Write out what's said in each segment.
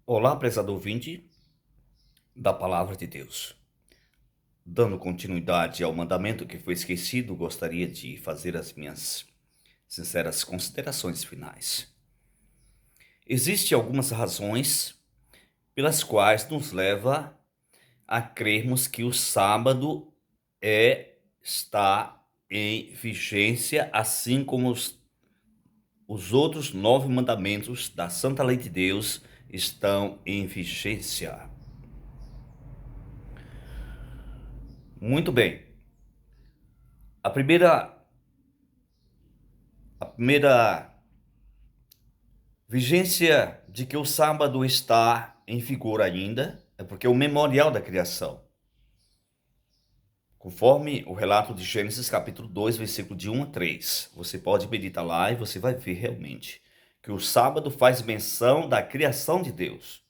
Olá, prezado ouvinte da Palavra de Deus. Dando continuidade ao mandamento que foi esquecido, gostaria de fazer as minhas sinceras considerações finais. Existem algumas razões pelas quais nos leva a crermos que o sábado está em vigência, assim como os outros 9 mandamentos da Santa Lei de Deus estão em vigência. Muito bem. A primeira A primeira vigência de que o sábado está em vigor ainda é porque é o memorial da criação. Conforme o relato de Gênesis capítulo 2, versículo de 1 a 3. Você pode meditar lá e você vai ver realmente que o sábado faz menção da criação de Deus.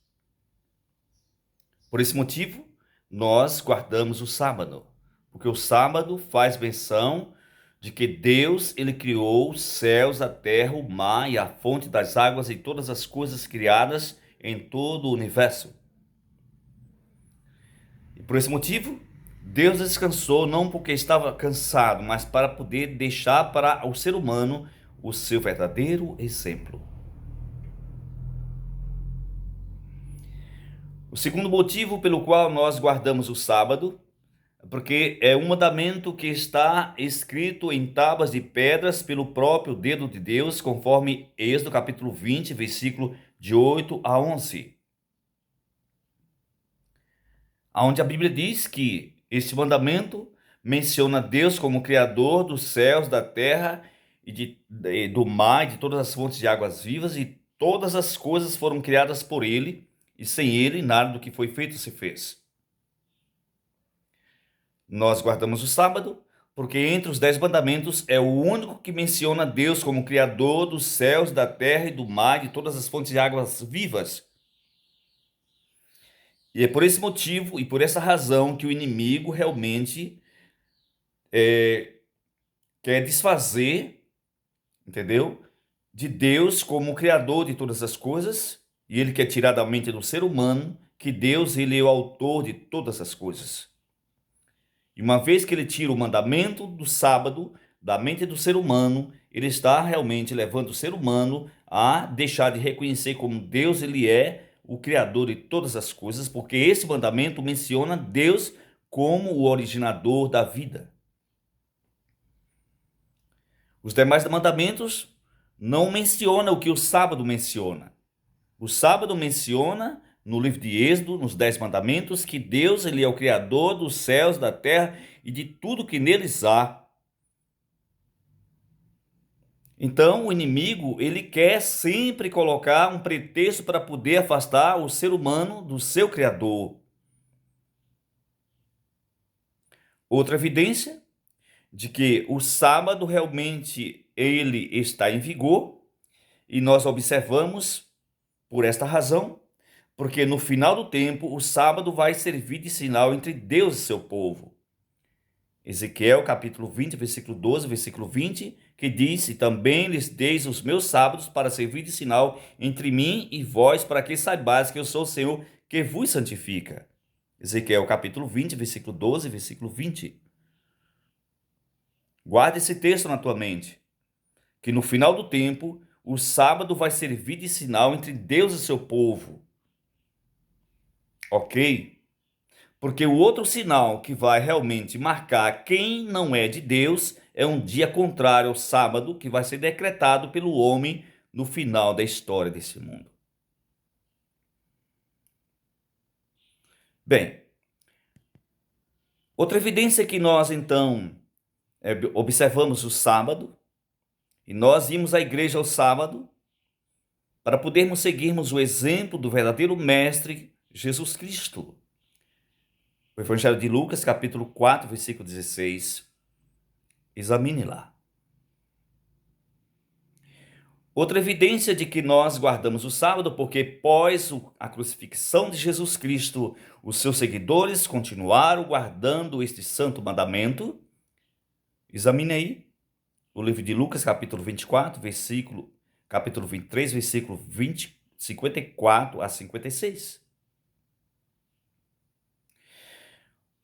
Por esse motivo, nós guardamos o sábado, porque o sábado faz menção de que Deus, ele criou os céus, a terra, o mar e a fonte das águas e todas as coisas criadas em todo o universo. E por esse motivo, Deus descansou não porque estava cansado, mas para poder deixar para o ser humano o seu verdadeiro exemplo. O segundo motivo pelo qual nós guardamos o sábado porque é um mandamento que está escrito em tábuas de pedras pelo próprio dedo de Deus, conforme Êxodo capítulo 20, versículo de 8 a 11. Onde a Bíblia diz que este mandamento menciona Deus como Criador dos céus, da terra e do mar e de todas as fontes de águas vivas, e todas as coisas foram criadas por Ele, e sem Ele nada do que foi feito se fez. Nós guardamos o sábado, porque entre os 10 mandamentos é o único que menciona Deus como Criador dos céus, da terra e do mar e de todas as fontes de águas vivas. E é por esse motivo e por essa razão que o inimigo realmente quer desfazer, entendeu? De Deus como Criador de todas as coisas, e ele quer tirar da mente do ser humano que Deus, ele é o autor de todas as coisas. E uma vez que ele tira o mandamento do sábado da mente do ser humano, ele está realmente levando o ser humano a deixar de reconhecer como Deus ele é o criador de todas as coisas, porque esse mandamento menciona Deus como o originador da vida. Os demais mandamentos não mencionam o que o sábado menciona. O sábado menciona no livro de Êxodo, nos 10 mandamentos, que Deus ele é o criador dos céus, da terra e de tudo que neles há. Então, o inimigo, ele quer sempre colocar um pretexto para poder afastar o ser humano do seu criador. Outra evidência de que o sábado realmente ele está em vigor, e nós observamos por esta razão, porque no final do tempo o sábado vai servir de sinal entre Deus e seu povo. Ezequiel capítulo 20, versículo 12, versículo 20, que diz: "E também lhes deis os meus sábados para servir de sinal entre mim e vós, para que saibais que eu sou o Senhor que vos santifica." Ezequiel capítulo 20, versículo 12, versículo 20. Guarde esse texto na tua mente, que no final do tempo o sábado vai servir de sinal entre Deus e seu povo. Ok? Porque o outro sinal que vai realmente marcar quem não é de Deus é um dia contrário ao sábado, que vai ser decretado pelo homem no final da história desse mundo. Bem, outra evidência que nós então observamos o sábado, e nós íamos à igreja ao sábado para podermos seguirmos o exemplo do verdadeiro mestre Jesus Cristo. O Evangelho de Lucas, capítulo 4, versículo 16. Examine lá. Outra evidência de que nós guardamos o sábado, porque após a crucifixão de Jesus Cristo, os seus seguidores continuaram guardando este santo mandamento. Examine aí o livro de Lucas, capítulo 24, capítulo 23, versículo 20, 54 a 56.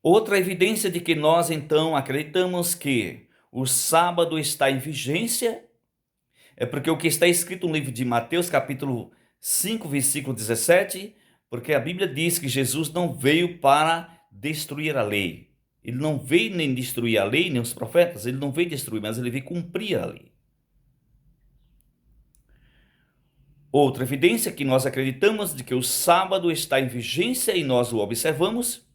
Outra evidência de que nós então acreditamos que o sábado está em vigência é porque o que está escrito no livro de Mateus, capítulo 5, versículo 17, porque a Bíblia diz que Jesus não veio para destruir a lei. Ele não veio nem destruir a lei, nem os profetas, ele não veio destruir, mas ele veio cumprir a lei. Outra evidência que nós acreditamos de que o sábado está em vigência e nós o observamos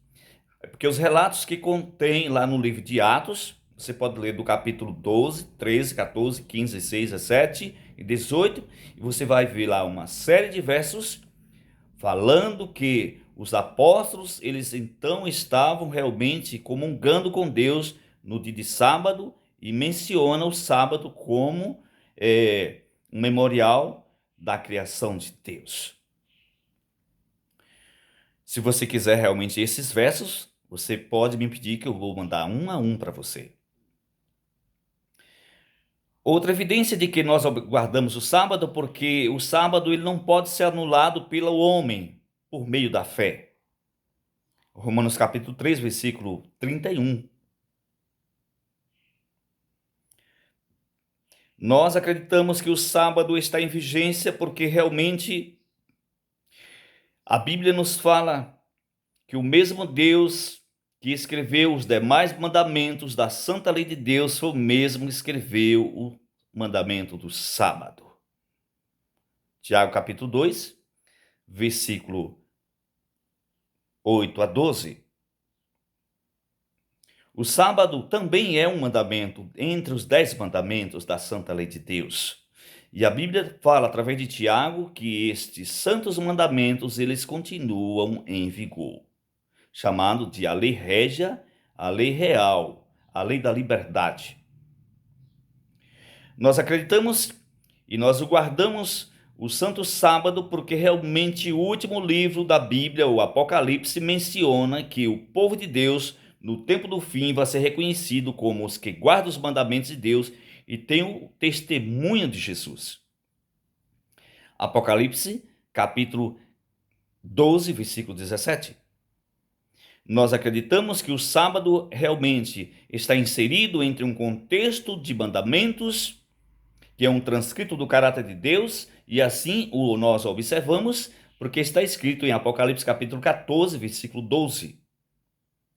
é porque os relatos que contém lá no livro de Atos, você pode ler do capítulo 12, 13, 14, 15, 16, 17 e 18, e você vai ver lá uma série de versos falando que os apóstolos, eles então estavam realmente comungando com Deus no dia de sábado e menciona o sábado como um memorial da criação de Deus. Se você quiser realmente esses versos, você pode me pedir que eu vou mandar um a um para você. Outra evidência de que nós guardamos o sábado, porque o sábado ele não pode ser anulado pelo homem por meio da fé. Romanos capítulo 3, versículo 31. Nós acreditamos que o sábado está em vigência porque realmente a Bíblia nos fala que o mesmo Deus que escreveu os demais mandamentos da santa lei de Deus foi o mesmo que escreveu o mandamento do sábado. Tiago capítulo 2, versículo 8 a 12. O sábado também é um mandamento entre os 10 mandamentos da santa lei de Deus. E a Bíblia fala através de Tiago que estes santos mandamentos eles continuam em vigor, chamado de a lei régia, a lei real, a lei da liberdade. Nós acreditamos e nós o guardamos o Santo Sábado porque realmente o último livro da Bíblia, o Apocalipse, menciona que o povo de Deus, no tempo do fim, vai ser reconhecido como os que guardam os mandamentos de Deus e têm o testemunho de Jesus. Apocalipse, capítulo 12, versículo 17. Nós acreditamos que o sábado realmente está inserido entre um contexto de mandamentos, que é um transcrito do caráter de Deus, e assim nós observamos, porque está escrito em Apocalipse capítulo 14, versículo 12,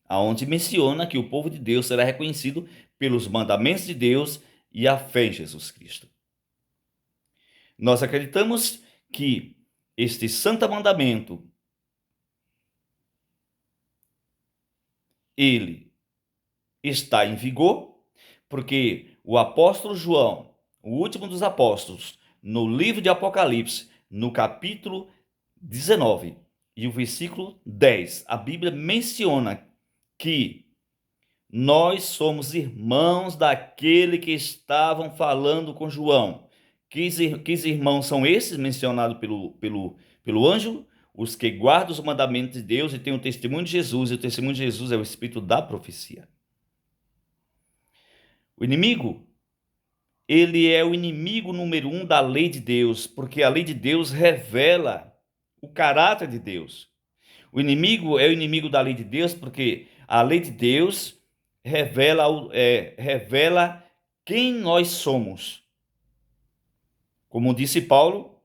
aonde menciona que o povo de Deus será reconhecido pelos mandamentos de Deus e a fé em Jesus Cristo. Nós acreditamos que este santo mandamento, ele está em vigor, porque o apóstolo João, o último dos apóstolos, no livro de Apocalipse, no capítulo 19 e o versículo 10, a Bíblia menciona que nós somos irmãos daquele que estavam falando com João. Que irmãos são esses mencionados pelo anjo? Os que guardam os mandamentos de Deus e têm o testemunho de Jesus, e o testemunho de Jesus é o espírito da profecia. O inimigo, ele é o inimigo número 1 da lei de Deus, porque a lei de Deus revela o caráter de Deus. O inimigo é o inimigo da lei de Deus, porque a lei de Deus revela quem nós somos. Como disse Paulo,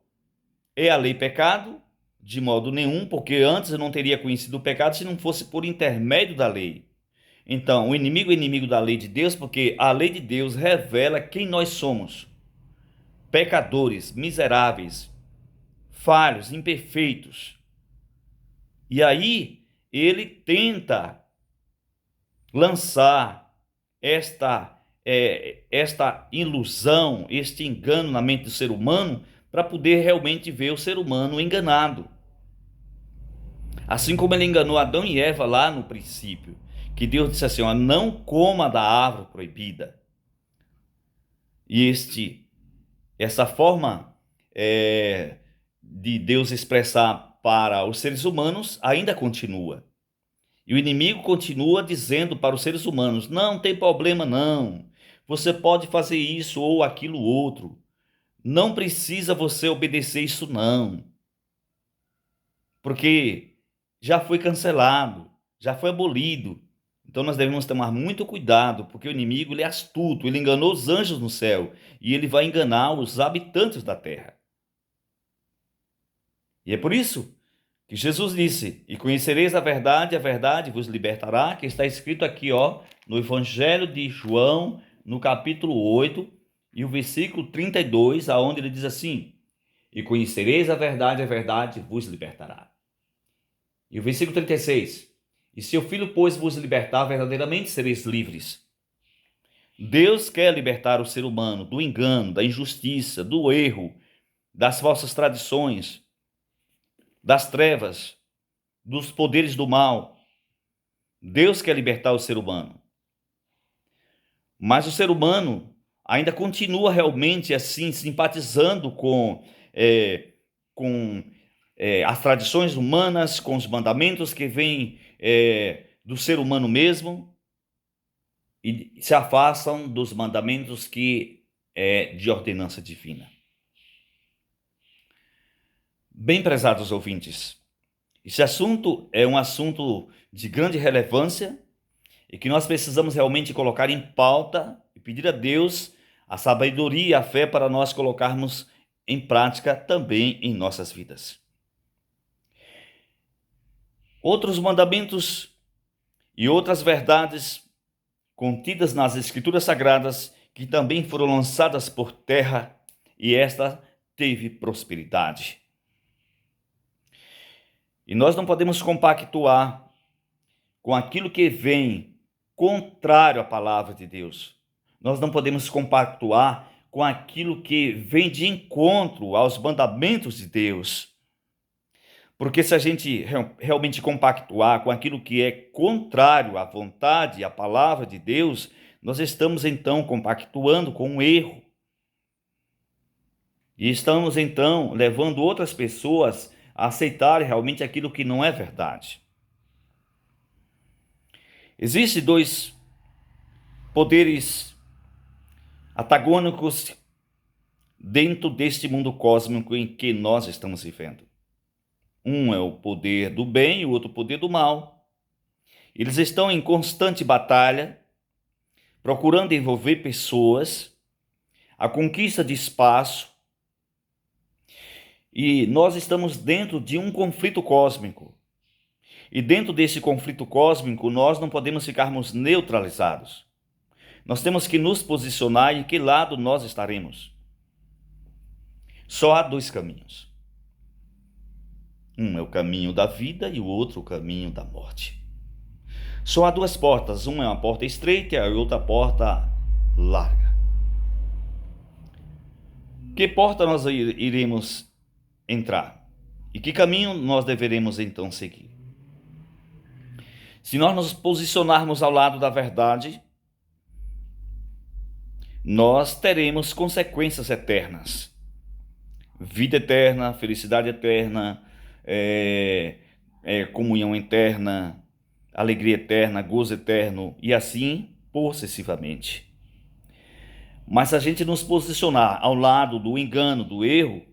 é a lei pecado? De modo nenhum, porque antes eu não teria conhecido o pecado se não fosse por intermédio da lei. Então, o inimigo é inimigo da lei de Deus, porque a lei de Deus revela quem nós somos. Pecadores, miseráveis, falhos, imperfeitos. E aí, ele tenta lançar esta ilusão, este engano na mente do ser humano, para poder realmente ver o ser humano enganado. Assim como ele enganou Adão e Eva lá no princípio, que Deus disse assim, ó, não coma da árvore proibida. E essa forma de Deus expressar para os seres humanos ainda continua. E o inimigo continua dizendo para os seres humanos, não tem problema não, você pode fazer isso ou aquilo outro, não precisa você obedecer isso não. porque já foi cancelado, já foi abolido. Então nós devemos tomar muito cuidado, porque o inimigo ele é astuto, ele enganou os anjos no céu e ele vai enganar os habitantes da terra. E é por isso que Jesus disse: "E conhecereis a verdade vos libertará", que está escrito aqui, ó, no Evangelho de João, no capítulo 8, e o versículo 32, aonde ele diz assim: "E conhecereis a verdade vos libertará". E o versículo 36: "E se o Filho, pois, vos libertar, verdadeiramente sereis livres". Deus quer libertar o ser humano do engano, da injustiça, do erro, das falsas tradições, das trevas, dos poderes do mal. Deus quer libertar o ser humano. Mas o ser humano ainda continua realmente assim, simpatizando com as tradições humanas, com os mandamentos que vêm do ser humano mesmo, e se afastam dos mandamentos que é de ordenança divina. Bem prezados ouvintes, esse assunto é um assunto de grande relevância e que nós precisamos realmente colocar em pauta e pedir a Deus a sabedoria e a fé para nós colocarmos em prática também em nossas vidas. Outros mandamentos e outras verdades contidas nas Escrituras Sagradas que também foram lançadas por terra e esta teve prosperidade. E nós não podemos compactuar com aquilo que vem contrário à palavra de Deus. Nós não podemos compactuar com aquilo que vem de encontro aos mandamentos de Deus. Porque se a gente realmente compactuar com aquilo que é contrário à vontade e à palavra de Deus, nós estamos então compactuando com um erro. E estamos então levando outras pessoas a aceitarem realmente aquilo que não é verdade. Existem dois poderes antagônicos dentro deste mundo cósmico em que nós estamos vivendo. Um é o poder do bem e o outro o poder do mal. Eles estão em constante batalha, procurando envolver pessoas, a conquista de espaço. E nós estamos dentro de um conflito cósmico. E dentro desse conflito cósmico, nós não podemos ficarmos neutralizados. Nós temos que nos posicionar em que lado nós estaremos. Só há dois caminhos. Um é o caminho da vida e o outro o caminho da morte. Só há duas portas, uma é uma porta estreita e a outra porta larga. Que porta nós iremos entrar? E que caminho nós deveremos então seguir? Se nós nos posicionarmos ao lado da verdade, nós teremos consequências eternas. Vida eterna, felicidade eterna, comunhão eterna, alegria eterna, gozo eterno e assim possessivamente. Mas se a gente nos posicionar ao lado do engano, do erro,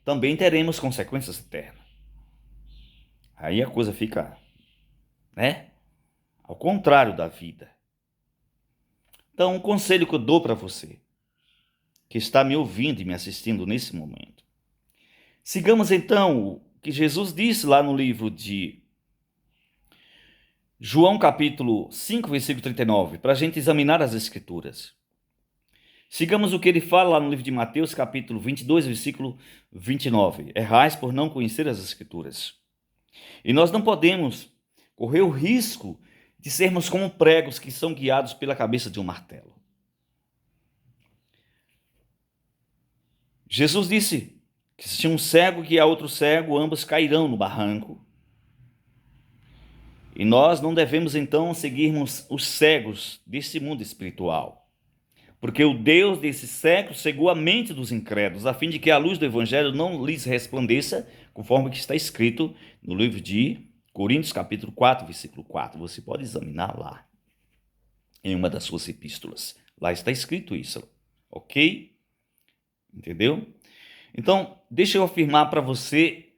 também teremos consequências eternas. Aí a coisa fica, ao contrário da vida. Então, um conselho que eu dou para você, que está me ouvindo e me assistindo nesse momento. Sigamos então o que Jesus disse lá no livro de João capítulo 5, versículo 39, para a gente examinar as Escrituras. Sigamos o que ele fala lá no livro de Mateus capítulo 22, versículo 29. Errais por não conhecer as Escrituras. E nós não podemos correr o risco de sermos como pregos que são guiados pela cabeça de um martelo. Jesus disse que se um cego guiar outro cego, ambos cairão no barranco. E nós não devemos então seguirmos os cegos desse mundo espiritual. Porque o Deus desse século cegou a mente dos incrédulos, a fim de que a luz do evangelho não lhes resplandeça, conforme que está escrito no livro de Coríntios capítulo 4, versículo 4. Você pode examinar lá, em uma das suas epístolas. Lá está escrito isso, ok? Entendeu? Então, deixa eu afirmar para você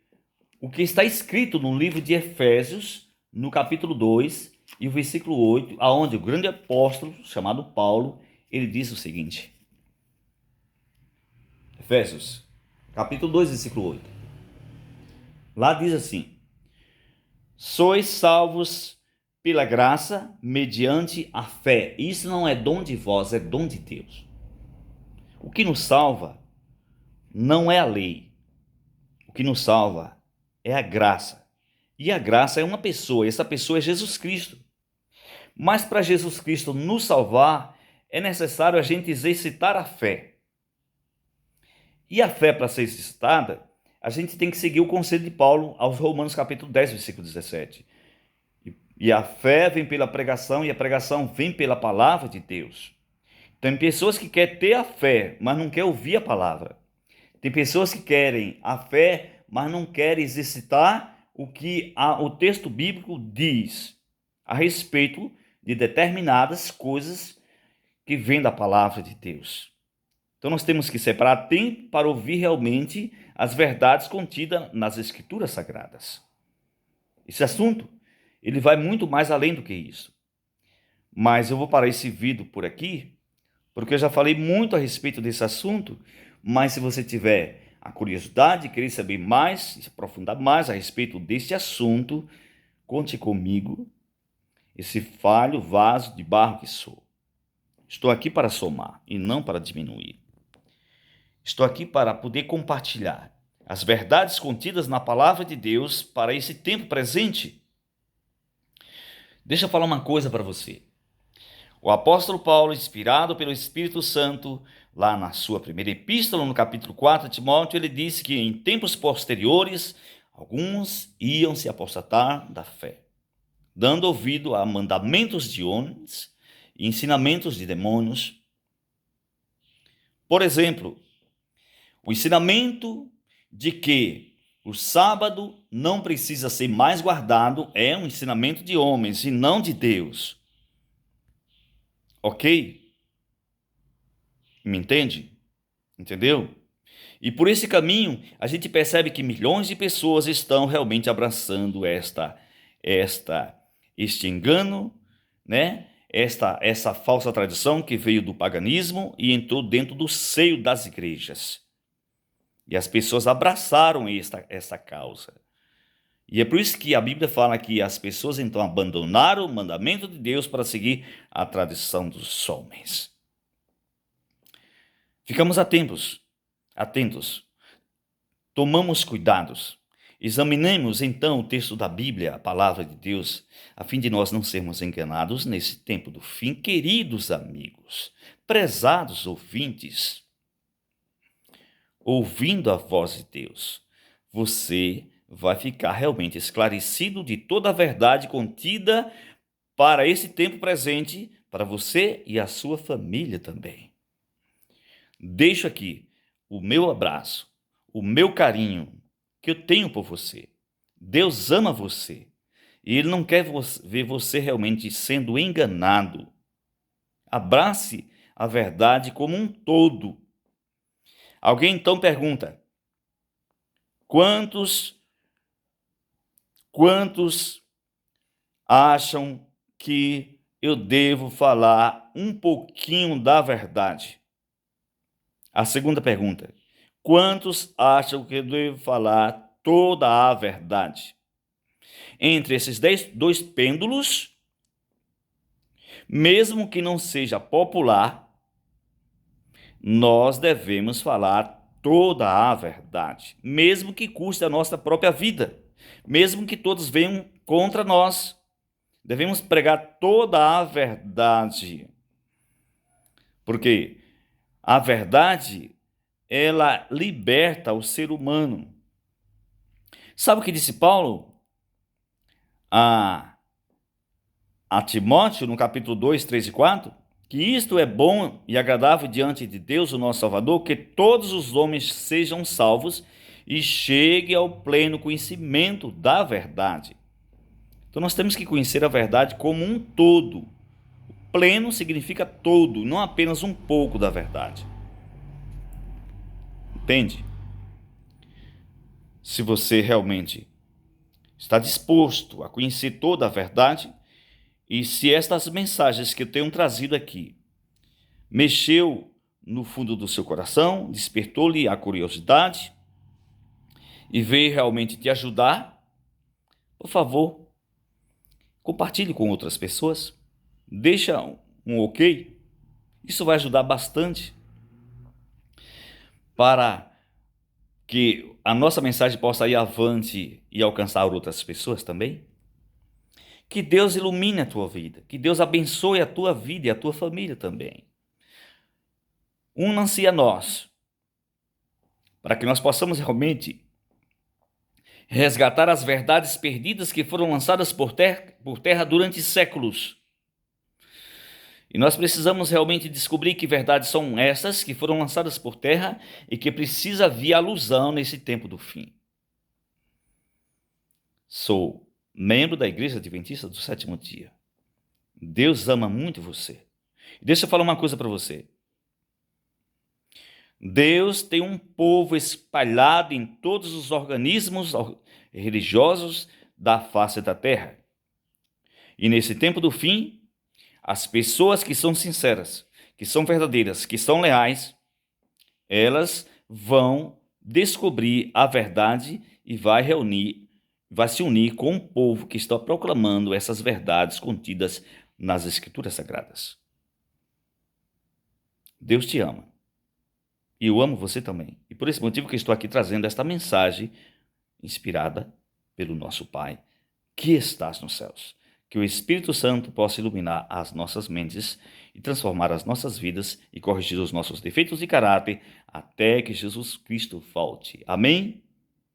o que está escrito no livro de Efésios, no capítulo 2 e o versículo 8, aonde o grande apóstolo, chamado Paulo, ele diz o seguinte. Efésios, capítulo 2, versículo 8. Lá diz assim: sois salvos pela graça, mediante a fé. Isso não é dom de vós, é dom de Deus. O que nos salva não é a lei. O que nos salva é a graça. E a graça é uma pessoa, e essa pessoa é Jesus Cristo. Mas para Jesus Cristo nos salvar, é necessário a gente exercitar a fé. E a fé, para ser exercitada, a gente tem que seguir o conselho de Paulo aos Romanos capítulo 10, versículo 17. E a fé vem pela pregação, e a pregação vem pela palavra de Deus. Tem pessoas que querem ter a fé, mas não querem ouvir a palavra. Tem pessoas que querem a fé, mas não querem exercitar o que o texto bíblico diz a respeito de determinadas coisas que vêm da palavra de Deus. Então nós temos que separar tempo para ouvir realmente as verdades contidas nas Escrituras Sagradas. Esse assunto, ele vai muito mais além do que isso. Mas eu vou parar esse vídeo por aqui, porque eu já falei muito a respeito desse assunto, mas se você tiver a curiosidade, querer saber mais, se aprofundar mais a respeito desse assunto, conte comigo, esse falho vaso de barro que sou. Estou aqui para somar e não para diminuir. Estou aqui para poder compartilhar as verdades contidas na palavra de Deus para esse tempo presente. Deixa eu falar uma coisa para você. O apóstolo Paulo, inspirado pelo Espírito Santo, lá na sua primeira epístola, no capítulo 4 de Timóteo, ele disse que em tempos posteriores, alguns iam se apostatar da fé, dando ouvido a mandamentos de homens e ensinamentos de demônios. Por exemplo, o ensinamento de que o sábado não precisa ser mais guardado é um ensinamento de homens e não de Deus. Ok? Me entende? Entendeu? E por esse caminho, a gente percebe que milhões de pessoas estão realmente abraçando este engano, né? Essa falsa tradição que veio do paganismo e entrou dentro do seio das igrejas. E as pessoas abraçaram essa causa. E é por isso que a Bíblia fala que as pessoas então abandonaram o mandamento de Deus para seguir a tradição dos homens. Ficamos atentos. Tomamos cuidados. Examinemos então o texto da Bíblia, a palavra de Deus, a fim de nós não sermos enganados nesse tempo do fim. Queridos amigos, prezados ouvintes, ouvindo a voz de Deus, você vai ficar realmente esclarecido de toda a verdade contida para esse tempo presente, para você e a sua família também. Deixo aqui o meu abraço, o meu carinho que eu tenho por você. Deus ama você e Ele não quer ver você realmente sendo enganado. Abrace a verdade como um todo. Alguém então pergunta: quantos acham que eu devo falar um pouquinho da verdade? A segunda pergunta: quantos acham que eu devo falar toda a verdade? Entre esses dois pêndulos, mesmo que não seja popular, nós devemos falar toda a verdade, mesmo que custe a nossa própria vida, mesmo que todos venham contra nós. Devemos pregar toda a verdade, porque a verdade, ela liberta o ser humano. Sabe o que disse Paulo a Timóteo no capítulo 2, 3 e 4? Que isto é bom e agradável diante de Deus, o nosso Salvador, que todos os homens sejam salvos e cheguem ao pleno conhecimento da verdade. Então nós temos que conhecer a verdade como um todo. Pleno significa todo, não apenas um pouco da verdade. Entende? Se você realmente está disposto a conhecer toda a verdade, e se estas mensagens que eu tenho trazido aqui mexeu no fundo do seu coração, despertou-lhe a curiosidade e veio realmente te ajudar, por favor, compartilhe com outras pessoas, deixa um ok, isso vai ajudar bastante para que a nossa mensagem possa ir avante e alcançar outras pessoas também. Que Deus ilumine a tua vida, que Deus abençoe a tua vida e a tua família também. Unam-se a nós, para que nós possamos realmente resgatar as verdades perdidas que foram lançadas por terra durante séculos. E nós precisamos realmente descobrir que verdades são essas que foram lançadas por terra e que precisa vir alusão nesse tempo do fim. Sou membro da Igreja Adventista do Sétimo Dia. Deus ama muito você. Deixa eu falar uma coisa para você. Deus tem um povo espalhado em todos os organismos religiosos da face da terra. E nesse tempo do fim, as pessoas que são sinceras, que são verdadeiras, que são leais, elas vão descobrir a verdade e vai se unir com o povo que está proclamando essas verdades contidas nas Escrituras Sagradas. Deus te ama. E eu amo você também. E por esse motivo que estou aqui trazendo esta mensagem inspirada pelo nosso Pai, que estás nos céus. Que o Espírito Santo possa iluminar as nossas mentes e transformar as nossas vidas e corrigir os nossos defeitos de caráter até que Jesus Cristo volte. Amém?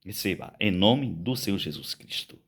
Receba, em nome do Senhor Jesus Cristo.